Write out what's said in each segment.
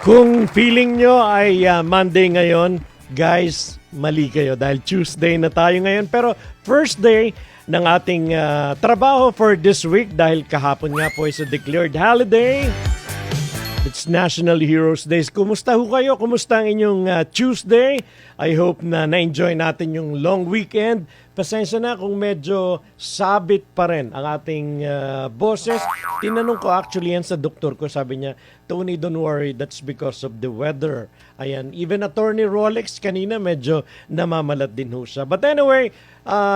Kung feeling nyo ay Monday ngayon, guys, mali kayo dahil Tuesday na tayo ngayon. Pero first day ng ating trabaho for this week dahil kahapon nga po is a declared holiday. It's National Heroes Days. Kumusta ho kayo? Kumusta ang inyong Tuesday? I hope na na-enjoy natin yung long weekend. Pasensya na kung medyo sabit pa rin ang ating boses. Tinanong ko actually yan sa doktor ko. Sabi niya, Tony, don't worry. That's because of the weather. Ayan. Even Attorney Rolex kanina medyo namamalat din ho siya. But anyway,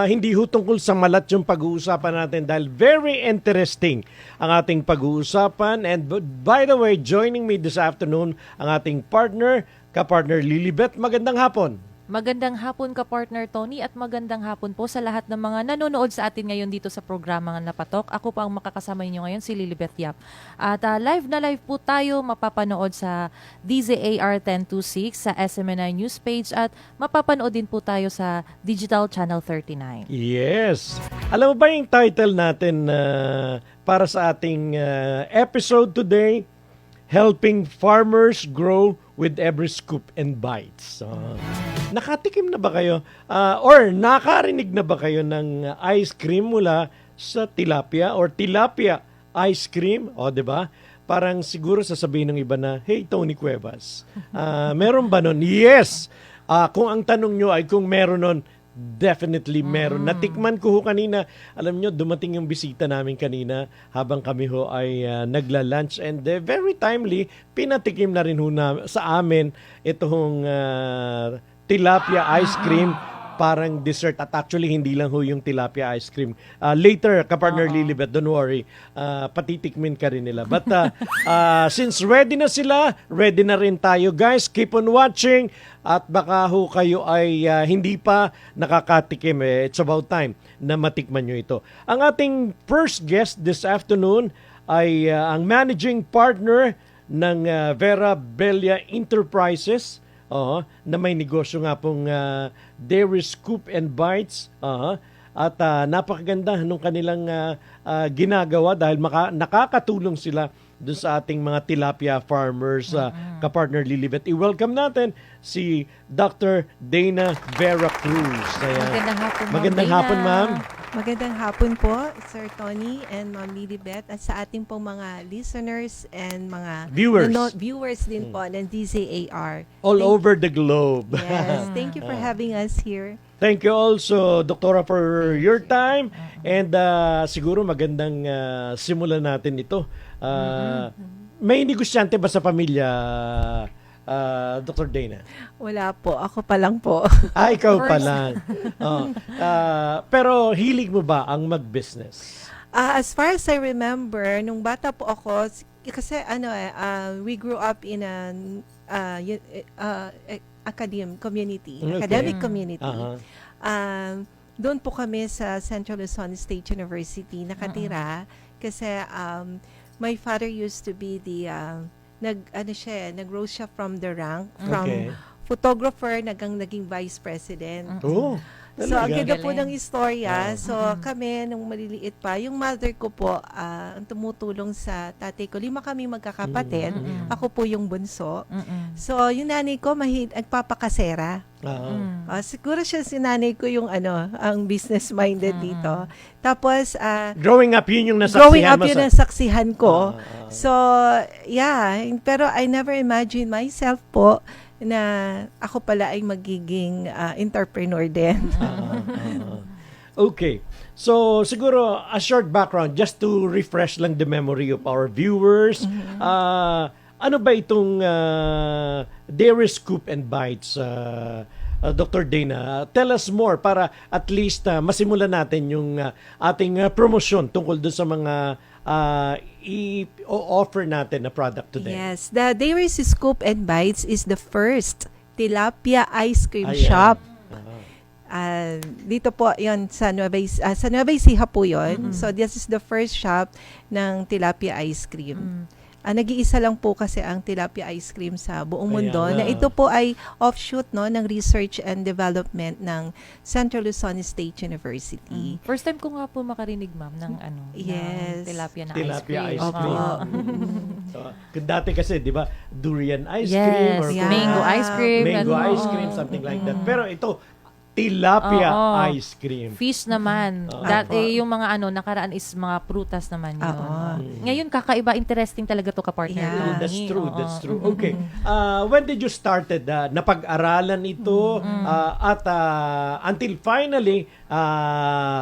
hindi ho tungkol sa malat yung pag-uusapan natin dahil very interesting ang ating pag-uusapan. And by the way, joining me this afternoon ang ating partner, ka-partner Lilibet. Magandang hapon. Magandang hapon ka, partner Tony, at magandang hapon po sa lahat ng mga nanonood sa atin ngayon dito sa programa ng Napatok. Ako pa ang makakasama niyo ngayon, si Lilibet Yap. At live na live po tayo mapapanood sa DZAR 1026 sa SMNI News page at mapapanood din po tayo sa Digital Channel 39. Yes. Alam mo ba yung title natin para sa ating episode today? Helping Farmers Grow with Every Scoop and Bites. Nakatikim na ba kayo? Or nakarinig na ba kayo ng ice cream mula sa tilapia or tilapia ice cream? O, di ba? Parang siguro sasabihin ng iba na, hey, Tony Cuevas, meron ba nun? Yes! Kung ang tanong nyo ay kung meron nun, definitely meron. Natikman ko ho kanina. Alam nyo, dumating yung bisita namin kanina habang kami ho ay nagla-lunch and very timely, pinatikim na rin ho sa amin itong tilapia ice cream, parang dessert. At actually, hindi lang ho yung tilapia ice cream. Later, kapartner Lilibet, don't worry, patitikmin ka rin nila. But since ready na sila, ready na rin tayo. Guys, keep on watching. At baka ho kayo ay hindi pa nakakatikim. It's about time na matikman nyo ito. Ang ating first guest this afternoon ay ang managing partner ng Vera Bella Enterprises. Na may negosyo nga pong Dairy Scoop and Bites. At napakaganda nung kanilang ginagawa dahil nakakatulong sila doon sa ating mga tilapia farmers, ka-partner Lilibet. I-welcome natin si Dr. Dana Vera Cruz. Magandang hapon, Magandang hapon, ma'am. Magandang hapon po, Sir Tony and Ma'am Lilibet, at sa ating pong mga listeners and mga viewers din po ng DZAR. Over the globe. Yes, thank you for having us here. Thank you also, Doktora, for your time. And siguro magandang simulan natin ito. May negosyante ba sa pamilya, Dr. Dana? Wala po, ako pa lang po. Ikaw pa lang. Pero hilig mo ba ang mag-business? As far as I remember, nung bata po ako, kasi we grew up in an academic community. Doon po kami sa Central Luzon State University nakatira kasi my father used to be the nag-rose siya from the rank from photographer naging vice president. So, ang ganda po ng istorya. So, kami, nung maliliit pa, yung mother ko po, ang tumutulong sa tatay ko. 5 kami magkakapatid. Ako po yung bunso. So, yung nanay ko, nagpapakasera. Siguro siya si nanay ko yung ang business-minded dito. Tapos, growing up, yun yung nasaksihan ko. So, yeah. Pero I never imagined myself po na ako pala ay magiging entrepreneur din. Okay. So, siguro, a short background just to refresh lang the memory of our viewers. Ano ba itong Dairy Scoop and Bites, Dr. Dana? Tell us more para at least masimulan natin yung ating promosyon tungkol doon sa mga i-offer natin na product today. Yes, the Dairy Scoop and Bites is the first tilapia ice cream shop. Dito po yon sa Nueva Ecija po yon. So this is the first shop ng tilapia ice cream. Nag-iisa lang po kasi ang tilapia ice cream sa buong mundo. Na ito po ay offshoot ng research and development ng Central Luzon State University. First time ko nga po makarinig, ma'am, ng ng tilapia na ice cream. Ice cream. Dati kasi, di ba, durian ice Yes, cream or yeah. mango ice cream. mango ano, ice cream, something like that. Pero ito, tilapia Oo. ice cream. Fish naman. Oo. Yung mga nakaraan is mga prutas naman yun. Oo. Ngayon, kakaiba, interesting talaga to ka-partner. Yeah. Tony. That's true, Oo. that's true. Okay. When did you started? Napag-aralan ito at until finally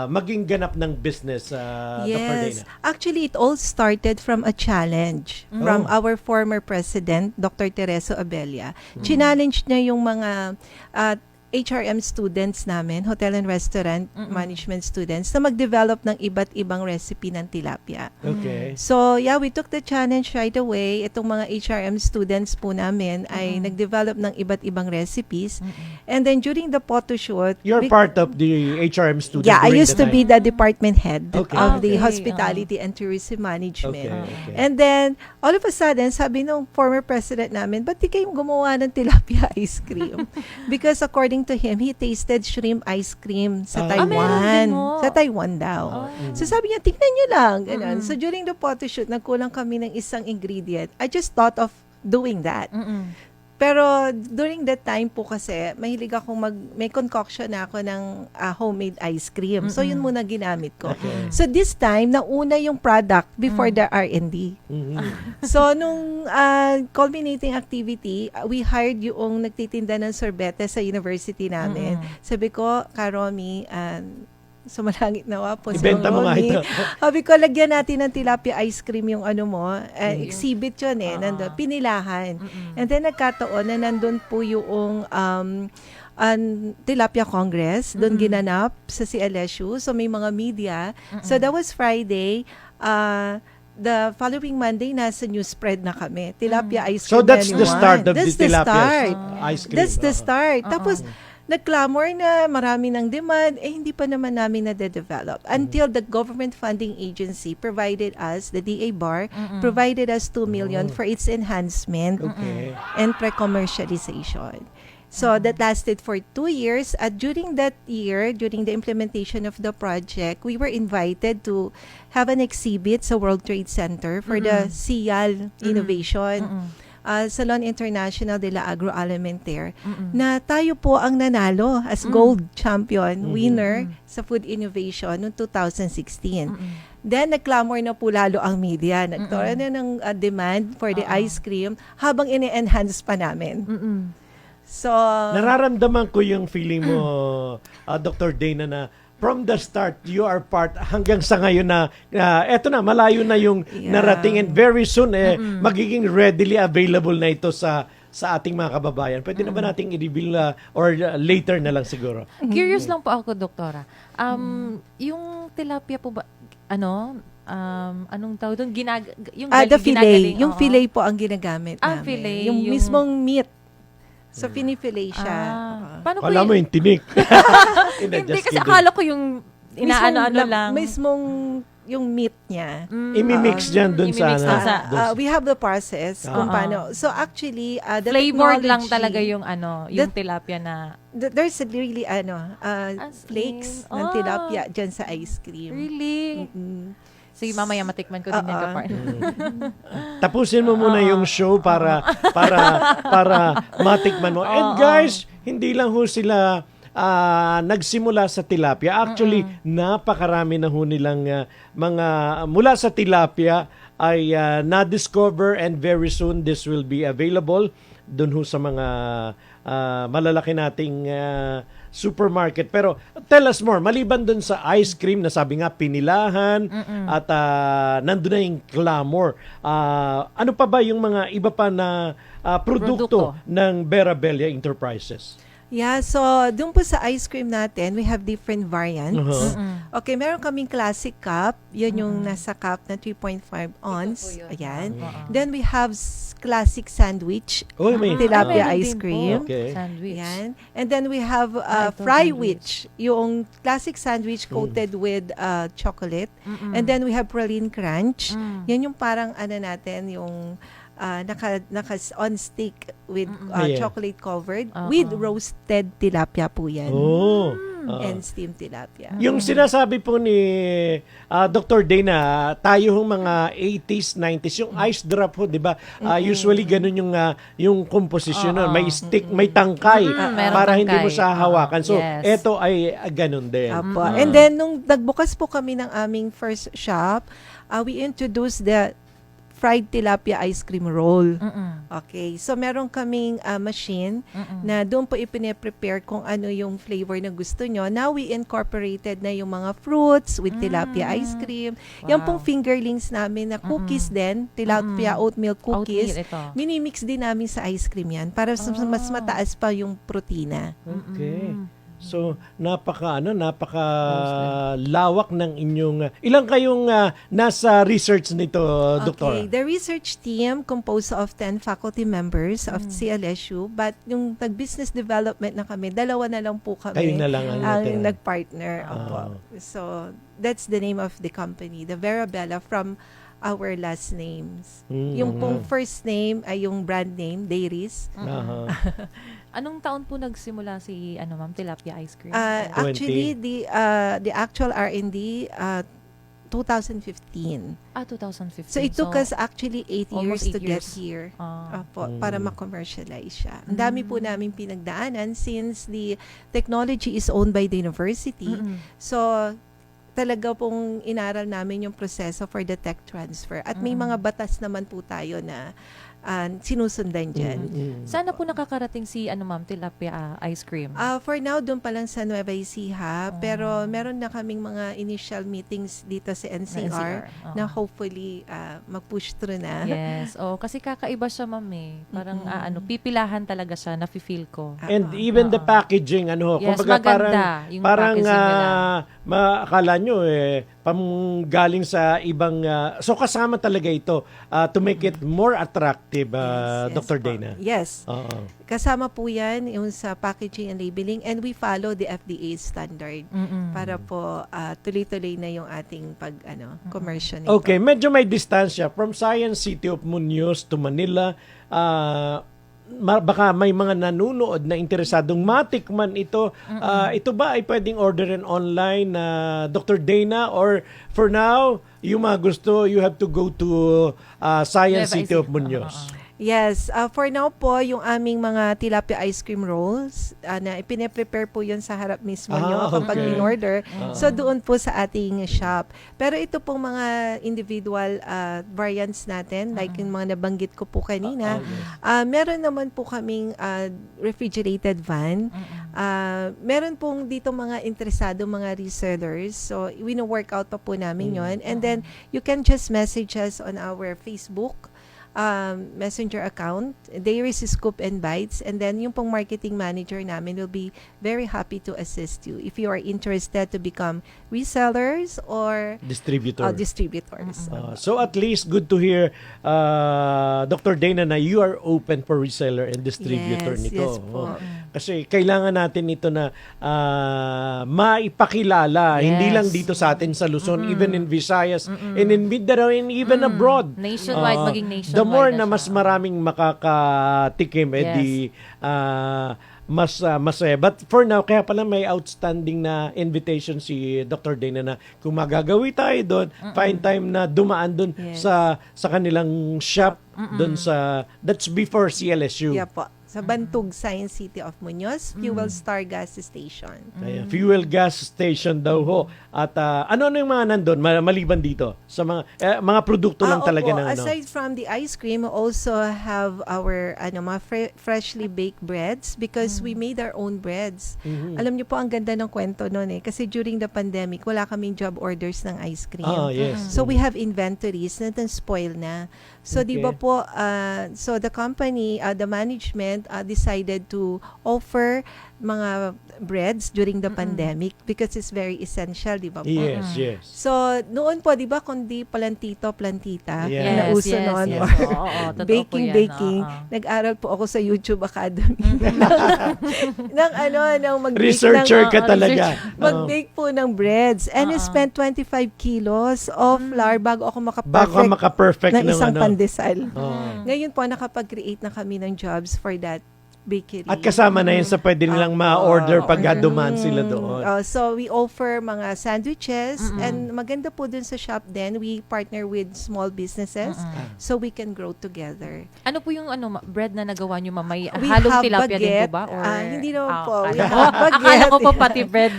maging ganap ng business, Dr. Yes. Dana. Actually, it all started from a challenge from our former president, Dr. Tereso Abella. Challenge niya yung mga HRM students namin, hotel and restaurant management students, na mag-develop ng iba't ibang recipe ng tilapia. Okay. So, yeah, we took the challenge right away. Itong mga HRM students po namin ay nag-develop ng iba't ibang recipes. And then during the photo shoot, You're part of the HRM student. yeah, I during used the to be time. the department head Okay. of the Okay. hospitality and tourism management. Okay. And then, all of a sudden, sabi nung former president namin, ba't di kayo gumawa ng tilapia ice cream? Because according to him, he tasted shrimp ice cream sa Ah, meron Taiwan. din mo. Sa Taiwan daw. So sabi niya, tingnan niyo lang. Ganun. So during the photo shoot, nagkulang kami ng isang ingredient. I just thought of doing that. Pero during that time po kasi, mahilig akong may concoction na ako ng homemade ice cream. So yun muna ginamit ko. Okay. So this time, nauna yung product before the R&D. So nung culminating activity, we hired yung nagtitinda ng sorbete sa university namin. Sabi ko, Karomi, sumalangit nawa po si Ibenta mo nga Romy. ito. Sabi ko, lagyan natin ng tilapia ice cream yung ano mo. Exhibit yun nandun, pinilahan. And then nagkataon na nandun po yung Tilapia Congress, doon ginanap sa CLSU. So may mga media. So that was Friday. The following Monday, nasa news spread na kami. Tilapia ice cream. So that's the anyone. start of That's the tilapia start. ice cream. That's the start. Oo. Tapos, nag-clamor na marami ng demand, hindi pa naman namin na-develop. Until the government funding agency provided us, the DA BAR, provided us 2 million for its enhancement Okay. and pre-commercialization. So that lasted for 2 years. At during that year, during the implementation of the project, we were invited to have an exhibit sa World Trade Center for the SIAL innovation. Salon International de la Agroalimentaire, na tayo po ang nanalo as gold champion, winner sa food innovation noong 2016. Then, nagclamor na po lalo ang media. Nagkaroon na ng demand for the ice cream habang ini-enhance pa namin. So, Nararamdaman ko yung feeling mo, Dr. Dana, na from the start, you are part hanggang sa ngayon na eto na, malayo na yung narating and very soon magiging readily available na ito sa ating mga kababayan. Pwede na ba nating i-reveal or later na lang siguro? Curious lang po ako, Doktora. Yung tilapia po ba, anong tawag doon? Yung the fillet. ginagaling, Yung oo. fillet po ang ginagamit namin. Fillet, Yung yung- mismong meat. So, pinifillet siya. Paano po Kala mo yung tinik. Hindi, kasi akala ko yung inaano-ano lang. Mismong yung meat niya. Imimix dyan dun sa... imimix dun sa- dun We have the process kung paano. So actually, the Flavored lang technology- talaga yung yung tilapia na... There's really As flakes in, ng tilapia dyan sa ice cream. Really? Mm-mm. Sige, mamaya matikman ko din yung ka-partner. Tapusin mo muna yung show para matikman mo. And guys, hindi lang ho sila nagsimula sa tilapia. Actually, napakarami na ho nilang mga mula sa tilapia ay na-discover, and very soon this will be available dun ho sa mga malalaki nating supermarket. Pero tell us more, maliban dun sa ice cream na sabi nga pinilahan at nandun na yung clamor. Ano pa ba yung mga iba pa na produkto ng Berabella Enterprises? Yeah, so doon po sa ice cream natin, we have different variants. Okay, meron kaming classic cup. Yun yung nasa cup na 3.5 ounce. Ayan. Then we have classic sandwich. Oh, may Tilapia meron ice din po. cream. Okay. Sandwich. Ayan. And then we have ito, fry sandwich. witch, yung classic sandwich coated with chocolate. And then we have praline crunch. Yan yung parang natin, yung naka on stick with Yeah. chocolate covered with roasted tilapia po yan. Oh. and steamed tilapia. Yung sinasabi po ni Dr. Dana, tayo hong mga 80s, 90s, yung ice drop ho, di ba? Usually ganun yung composition nun. May stick, may tangkay Meron para hindi mo tangkay. siya hawakan. So, Yes. eto ay ganun din. Apo. And then, nung nagbukas po kami ng aming first shop, we introduced the fried tilapia ice cream roll. Okay. So, meron kaming machine na doon po ipine-prepare kung ano yung flavor na gusto nyo. Now, we incorporated na yung mga fruits with tilapia ice cream. Yan pong fingerlings namin na cookies din, tilapia oatmeal cookies. Oatmeal, ito. Minimix din namin sa ice cream yan para mas mataas pa yung protina. Okay. So, napaka lawak ng inyong ilang kayong nasa research nito, Doktora? Okay, the research team composed of 10 faculty members of CLSU, but yung nag-business development na kami, 2 na lang po kami. Kayo na lang ang natira. Nag-partner. Opo. So, that's the name of the company, the Verabella, from our last names. Yung pong first name ay yung brand name, Dairies. Aha. Anong taon po nagsimula si ma'am, tilapia ice cream? Actually, the actual R&D 2015. 2015. So, it took us actually 8 years almost to 8 get years. here. Ah. Para ma-commercialize siya. Ang dami po namin pinagdaanan since the technology is owned by the university. So, talaga pong inaral namin yung proseso for the tech transfer. At may mga batas naman po tayo na sinusundan dyan. Sana po nakakarating si ma'am, tilapia ice cream? For now, doon pa lang sa Nueva Ecija. Pero meron na kaming mga initial meetings dito sa NCR na hopefully mag-push through na. Yes. Kasi kakaiba siya, ma'am eh. Parang pipilahan talaga siya, nafe-feel ko. And even the packaging, Yes, kumbaga maganda yung packaging nila. Akala nyo galing sa ibang, so kasama talaga ito to make it more attractive, Yes, Dr. po. Dana. Yes. Oo. Kasama po yan yung sa packaging and labeling, and we follow the FDA standard para po tuloy-tuloy na yung ating commercial nito. Okay, medyo may distansya from Science City of Muñoz to Manila. Baka may mga nanunood na interesadong matikman ito. Ito ba ay pwedeng orderin online na Dr. Dana, or for now, yung mga gusto, you have to go to Science Nueva City of Muñoz? Yes. For now po, yung aming mga tilapia ice cream rolls, na ipine-prepare po yun sa harap mismo nyo kapag okay. in-order. So, doon po sa ating shop. Pero ito pong mga individual variants natin, like yung mga nabanggit ko po kanina, meron naman po kaming refrigerated van. Meron pong dito mga interesado, mga resellers. So, wino-workout pa po namin yon. And then, you can just message us on our Facebook messenger account, Dairies Scoop and Bites, and then yung pong marketing manager namin will be very happy to assist you if you are interested to become resellers or distributors. So at least good to hear, Dr. Dana, na you are open for reseller and distributor nito. Yes po. Kasi kailangan natin ito na maipakilala, hindi lang dito sa atin sa Luzon, even in Visayas, and in Mindanao, and even abroad. Nationwide, maging nationwide. The more na siya. mas maraming makakatikim, mas masaya. But for now, kaya pala may outstanding na invitation si Dr. Dana na kung magagawi tayo doon, find time na dumaan doon sa kanilang shop, doon that's before CLSU. Yeah po. Sa Bantug, Science City of Muñoz, Fuel Star Gas Station. Ayan, fuel gas station daw ho. At ano yung mga nandun, maliban dito? Sa mga produkto lang talaga opo. ng Aside from the ice cream, we also have our mga freshly baked breads because we made our own breads. Alam niyo po, ang ganda ng kwento noon kasi during the pandemic, wala kaming job orders ng ice cream. Yes. So we have inventories na spoil na. So di ba po, so the company, the management decided to offer mga breads during the pandemic because it's very essential, di ba po? Yes. So, noon po, di ba, kundi plantito, plantita, Yes. na uso noon, or Totoo baking. Nag-aral po ako sa YouTube Academy ng mag-bake Researcher ka talaga. mag-bake po ng breads. And I spent 25 kilos of flour bago ako Maka-perfect ng isang ng pandesal. Oh. Ngayon po, nakapag-create na kami ng jobs for that bakery. At kasama na yun sa pwede nilang ma-order pag dumaan sila doon. So we offer mga sandwiches and maganda po dun sa shop din, we partner with small businesses so we can grow together. Ano po yung bread na nagawa nyo, ma'am? May We halong have tilapia din baguette. po ba? Or, Hindi naman po. We akala, have baguette. akala ko po pati bread.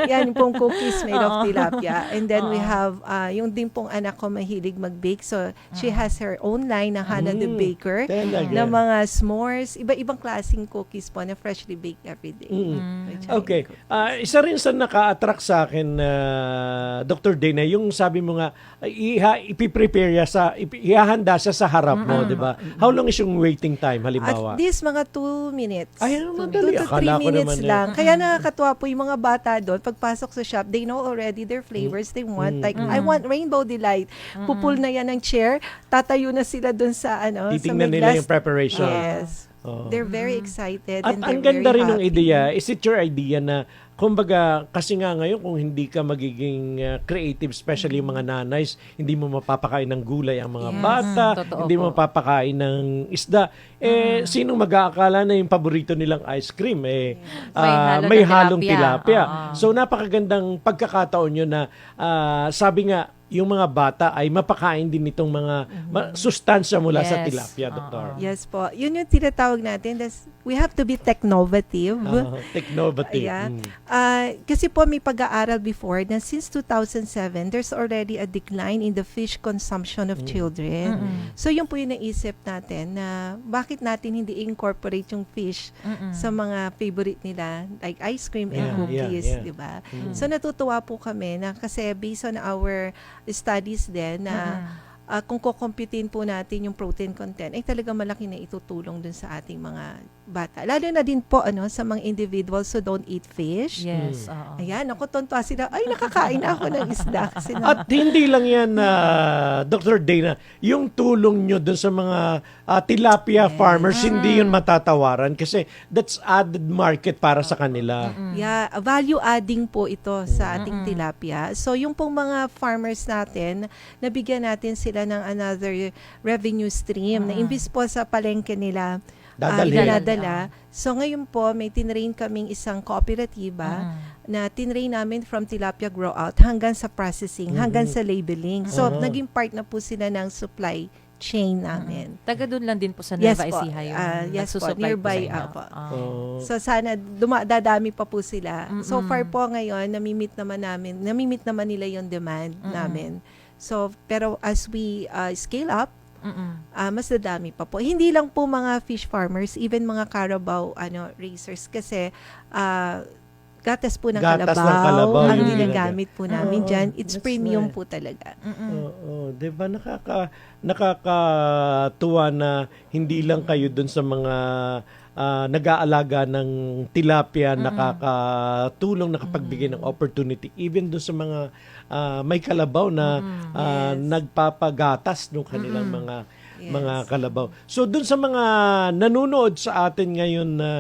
Yan pong cookies made of Oo. tilapia. And then we have, yung din pong anak ko mahilig mag-bake. So she has her own line na Hannah the Baker. Talaga. Na mga s'mores, iba-ibang klaseng cookies po na freshly baked every day. Which I Okay. cook. Isa rin sa naka-attract sa akin, Dr. Dana, yung sabi mo nga, ipiprepare ihahanda siya sa harap mo, di ba? How long is yung waiting time, halimbawa? At least mga 2 minutes. Ay, ano 2 madali. to 3 Akala ko minutes naman lang. Kaya nakakatuwa po yung mga bata doon. Pagpasok sa shop, they know already their flavors they want. Like, I want Rainbow Delight. Pupul na yan ng chair. Tatayo na sila doon sa, Titingnan sa may nila glass. yung preparation. Yes. Oo. They're very excited At and ang they're ganda very rin ng happy. ideya, is it your idea na, kumbaga, kasi nga ngayon kung hindi ka magiging creative, especially yung mga nanays, hindi mo mapapakain ng gulay ang mga Yes. bata, Totoo hindi mo po. mapapakain ng isda. Sinong mag-aakala na yung paborito nilang ice cream? May halo ng halong tilapia. tilapia. So napakagandang pagkakataon yun na sabi nga, yung mga bata ay mapakain din itong mga sustansya mula sa Yes. tilapia, Doktor. Yes po. Yun yung tinatawag natin. We have to be technovative. Technovative. Yeah. Mm. Kasi po may pag-aaral before na since 2007, there's already a decline in the fish consumption of children. So yun po yung naisip natin na bakit natin hindi incorporate yung fish sa mga favorite nila like ice cream and Yeah, cookies, yeah. di ba? So natutuwa po kami na kasi based on our studies din na kung kukumpitin po natin yung protein content, ay talaga malaki na itutulong dun sa ating mga bata. Lalo na din po sa mga individuals who don't eat fish. Yes. oo. Ayan, ako tontuwa sila. Ay, nakakain na ako ng isda. Kasi At hindi lang yan, Dr. Dana, yung tulong nyo dun sa mga tilapia farmers, hindi yun matatawaran kasi that's added market para sa kanila. yeah, value adding po ito sa ating tilapia. So, yung pong mga farmers natin, nabigyan natin sila ng another revenue stream na imbis po sa palengke nila, Dadalhin. dinadala. So, ngayon po, may tinrain kaming isang kooperatiba na tinrain namin from tilapia grow out hanggang sa processing, hanggang sa labeling. So, naging part na po sila ng supply chain namin. Taga doon lang din po sa Yes Nueva po. Ecija yung Yes po, nagsusupply nearby po sa inyo. po. Oh. So sana dadami pa po sila. So far po ngayon namimit naman nila yung demand namin. So pero as we scale up, mas dadami pa po. Hindi lang po mga fish farmers, even mga Carabao raisers kasi gatas po ng Gatas ng kalabaw kalabaw ang yung ginagamit po namin dyan. It's that's premium nice. po talaga. Oo, 'di ba nakakatuwa na hindi lang kayo dun sa mga nag-aalaga ng tilapia, nakakatulong, nakapagbigay ng opportunity even dun sa mga may kalabaw na nagpapagatas ng kanilang mga kalabaw. So dun sa mga nanonood sa atin ngayon na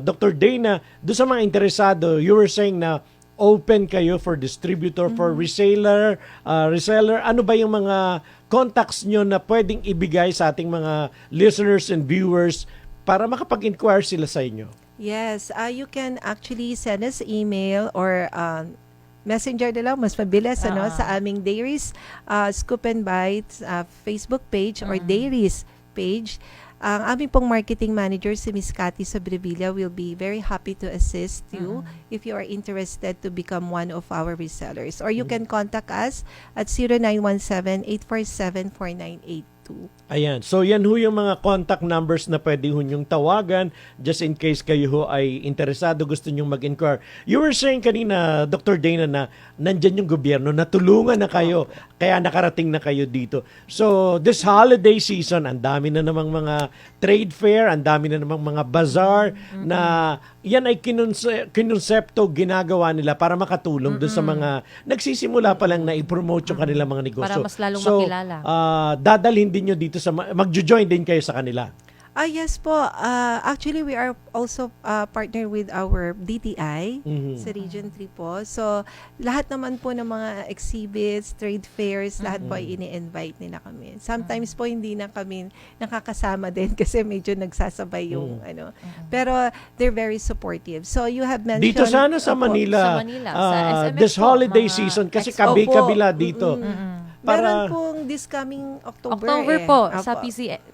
Dr. Dana, doon sa mga interesado, you were saying na open kayo for distributor, for reseller. Ano ba yung mga contacts nyo na pwedeng ibigay sa ating mga listeners and viewers para makapag-inquire sila sa inyo? Yes, you can actually send us email or messenger na lang, mas mabilis sa aming Dairies Scoop and Bites Facebook page or Dairies page. Ang aming pong marketing manager, si Ms. Cathy Sobrevilla, will be very happy to assist you if you are interested to become one of our resellers. Or you can contact us at 0917-847-4982. Ayan. So, yan ho yung mga contact numbers na pwede ho nyong tawagan just in case kayo ho ay interesado, gusto nyong mag-inquire. You were saying kanina, Dr. Dana, na nandyan yung gobyerno, natulungan na kayo, kaya nakarating na kayo dito. So, this holiday season, ang dami na namang mga trade fair, ang dami na namang mga bazaar na yan ay kinonsepto, ginagawa nila para makatulong doon sa mga nagsisimula pa lang na i-promote yung kanilang mga negosyo. Para mas lalong so, makilala. dadalhin din nyo dito sa, magjo-join din kayo sa kanila. Yes po. Actually, we are also partner with our DTI sa Region 3 po. So, lahat naman po ng mga exhibits, trade fairs, lahat po ay ini-invite nila kami. Sometimes po hindi na kami nakakasama din kasi medyo nagsasabay yung ano. Pero they're very supportive. So, you have mentioned... Dito sana sa Opo. Manila, Sa Manila, sa SMX this po, holiday mga season, kasi expo. kabi-kabila dito. Meron pong this coming October Po Opo. sa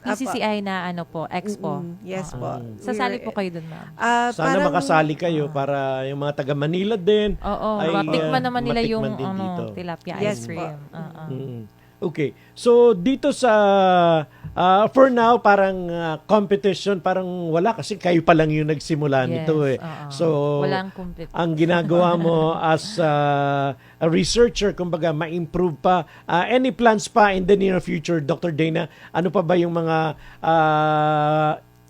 PCCI na ano po, Expo. Yes po. Sasali po kayo dun, ma'am. Sana Parang- makasali kayo para yung mga taga Manila din. Oo, ay, matikman naman nila yung matikman din dito. tilapia Yes ice po. cream. Okay. So, dito sa, for now, parang competition, parang wala kasi kayo pa lang yung nagsimula nito eh. oo. So, Walang compete. ang ginagawa mo as a researcher, kumbaga, ma-improve pa. Any plans pa in the near future, Dr. Dana? Ano pa ba yung mga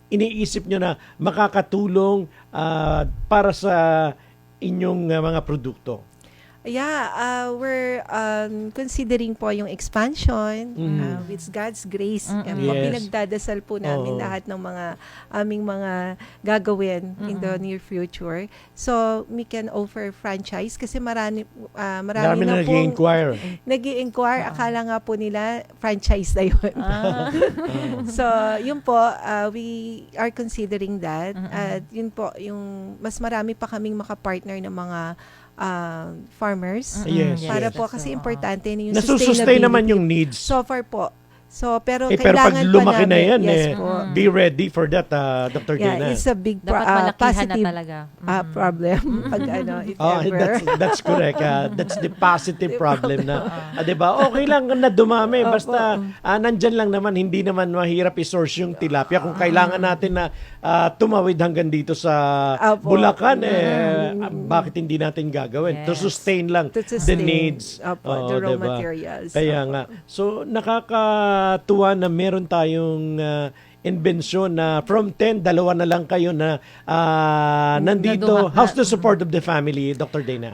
iniisip nyo na makakatulong para sa inyong mga produkto? Yeah, we're considering po yung expansion with God's grace. Yan po, Yes. pinagdadasal po namin Oo. lahat ng mga aming mga gagawin in the near future. So, we can offer franchise kasi marami Marami na na pong nag-inquire. nag-i-inquire. Akala nga po nila franchise na yun. So, yun po, we are considering that. At yun po, yung mas marami pa kaming makapartner ng mga farmers. Yes, Para yes. po, kasi importante na yung Nasusustain naman sustainability. yung needs. So far po. So, pero Pero pag kailangan lumaki pa na namin. yan, Yes eh, po. be ready for that, Dr. Yeah, Dana. it's a big Dapat malakihan na positive talaga. problem. Pag ano, if ever. That's correct. That's the positive problem na, 'di ba? Okay lang na dumami basta nandyan lang naman, hindi naman mahirap i-source yung tilapia kung kailangan natin na tumawid hanggang dito sa Opo. Bulacan bakit hindi natin gagawin to Yes. sustain lang To the sustain. needs. Opo, Oo, the raw diba? materials. Kaya Opo. nga. So nakakatuwa na meron tayong inbensyon na from 10, dalawa na lang kayo na nandito. How's the support of the family, Dr. Dana?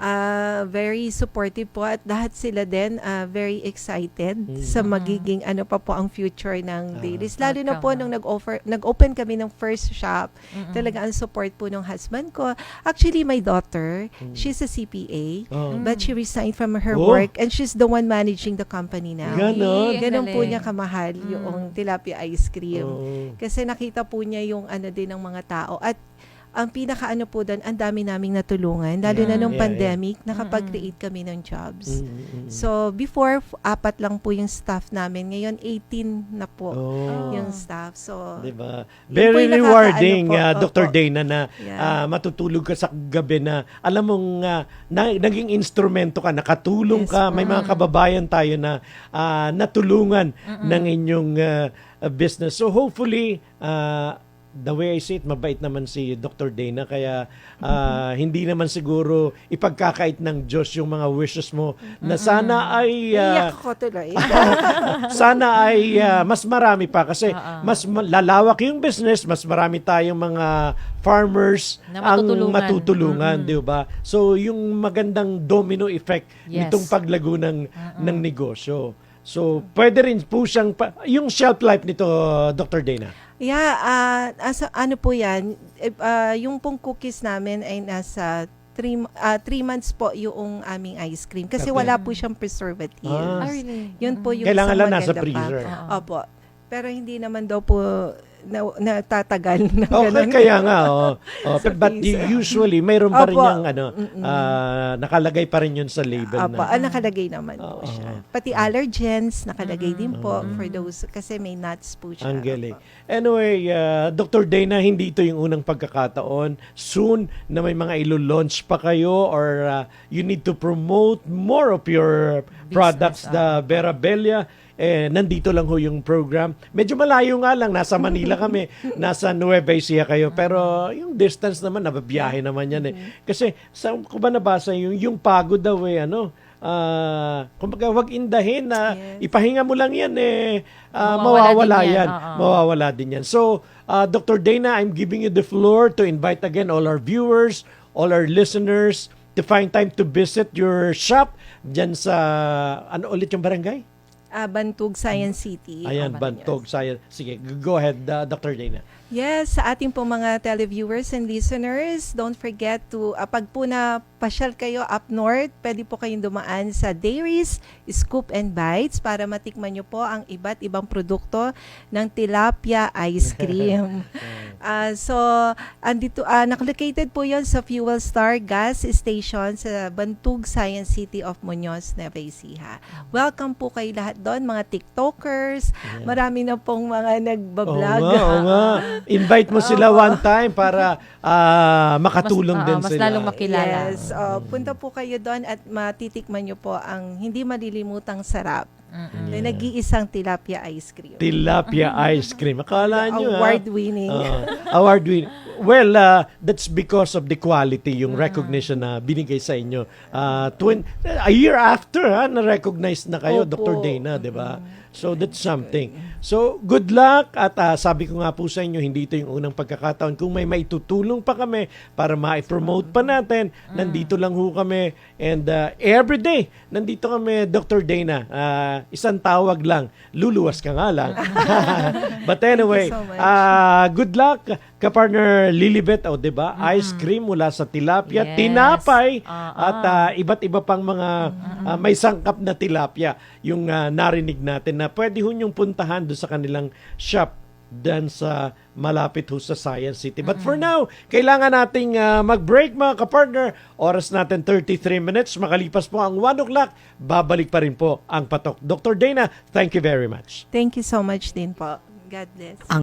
Very supportive po at lahat sila din very excited sa magiging ano pa po ang future ng Dailies. Lalo na po nung nag-open kami ng first shop, talaga ang support po ng husband ko. Actually, my daughter, she's a CPA, but she resigned from her work and she's the one managing the company now. Ganon. Ganon po Galing. niya kamahal yung tilapia ice cream. Oo. Kasi nakita po niya yung ano din ng mga tao. At ang pinakaano po doon, ang dami naming natulungan. Lalo na nung pandemic, nakapag-create kami ng jobs. So, before, 4 lang po yung staff namin. Ngayon, 18 na po yung staff. So, Diba? yun po Very yung rewarding, nakakaano po. Dr. Opo. Dana, na Yeah. matutulog ka sa gabi na alam mong naging instrumento ka, nakatulong Yes ka, po. may mga kababayan tayo na natulungan ng inyong business. So hopefully, the way I see it, mabait naman si Dr. Dana, kaya hindi naman siguro ipagkakait ng Diyos yung mga wishes mo na sana ay iyak ko tuloy. sana ay mas marami pa kasi mas lalawak yung business, mas marami tayong mga farmers Na ang matutulungan. matutulungan, di ba? So yung magandang domino effect Yes. nitong paglago ng negosyo. So pwede rin po siyang yung shelf life nito, Dr. Dana. Yeah, ano po yan, yung pong cookies namin ay nasa 3 months po yung aming ice cream. Kasi Okay. wala po siyang preservative. Ah. Really? Yun po yung Kailangan isang lang nasa maganda pa. freezer. Opo. Pero hindi naman daw po natatagal na Okay, ganun. kaya nga. But freezer. usually, mayroon pa rin Opo. yung nakalagay pa rin yun sa label Opo, na. nakalagay naman po siya. Pati allergens, nakalagay din po for those, kasi may nuts po siya. Ang galing. Opo. Anyway, Dr. Dana, hindi ito yung unang pagkakataon. Soon na may mga ilo-launch pa kayo or you need to promote more of your products, the Verabella. Nandito lang ho yung program. Medyo malayo nga lang, nasa Manila kami, nasa Nueva Ecija kayo. Pero yung distance naman, nababiyahe naman yan eh. Kasi, kung ba nabasa yung pagod daw kumbaga wag indahin na ipahinga mo lang yan mawawala yan. Mawawala din yan. So, Dr. Dana, I'm giving you the floor to invite again all our viewers, all our listeners to find time to visit your shop dyan sa, ano ulit yung barangay? Bantug Science City. Ayan, Bantog, Science. Sige, go ahead, Dr. Dana. Yes, sa ating po mga televiewers and listeners, don't forget to, pag po na pasyal kayo up north, pwede po kayong dumaan sa Dairies, Scoop and Bites para matikman nyo po ang iba't ibang produkto ng tilapia ice cream. So, andito, nakalocated po yon sa Fuel Star Gas Station sa Bantug Science City of Muñoz, Nueva Ecija. Welcome po kayo lahat doon, mga TikTokers. Marami na pong mga nagbablog. Oo nga. Invite mo sila one time para makatulong din mas sila. lalong makilala. Yes, punta po kayo doon at matitikman nyo po ang hindi malilimutang sarap na nag-iisang tilapia ice cream. Tilapia ice cream. Akala nyo, Award-winning. Award-winning. Well, that's because of the quality, yung recognition na binigay sa inyo. A year after, na-recognize na kayo, Opo. Dr. Dana, di ba? So, that's something. So, good luck. At sabi ko nga po sa inyo, hindi ito yung unang pagkakataon. Kung may maitutulong pa kami para ma-promote pa natin, nandito lang ho kami. And every day, nandito kami, Dr. Dana. Isang tawag lang. Luluwas ka nga lang. But anyway, Thank you so much. good luck, kapartner Lilibet. O, diba? Ice cream mula sa tilapia, Yes. tinapay, at iba't iba pang mga may sangkap na tilapia yung narinig natin na pwede ho nyong puntahan doon sa kanilang shop dan sa malapit ho sa Science City. But for now, kailangan nating mag-break mga kapartner. Oras natin 33 minutes. Makalipas po ang 1 o'clock, babalik pa rin po ang patok. Dr. Dana, thank you very much. Thank you so much din po. God bless.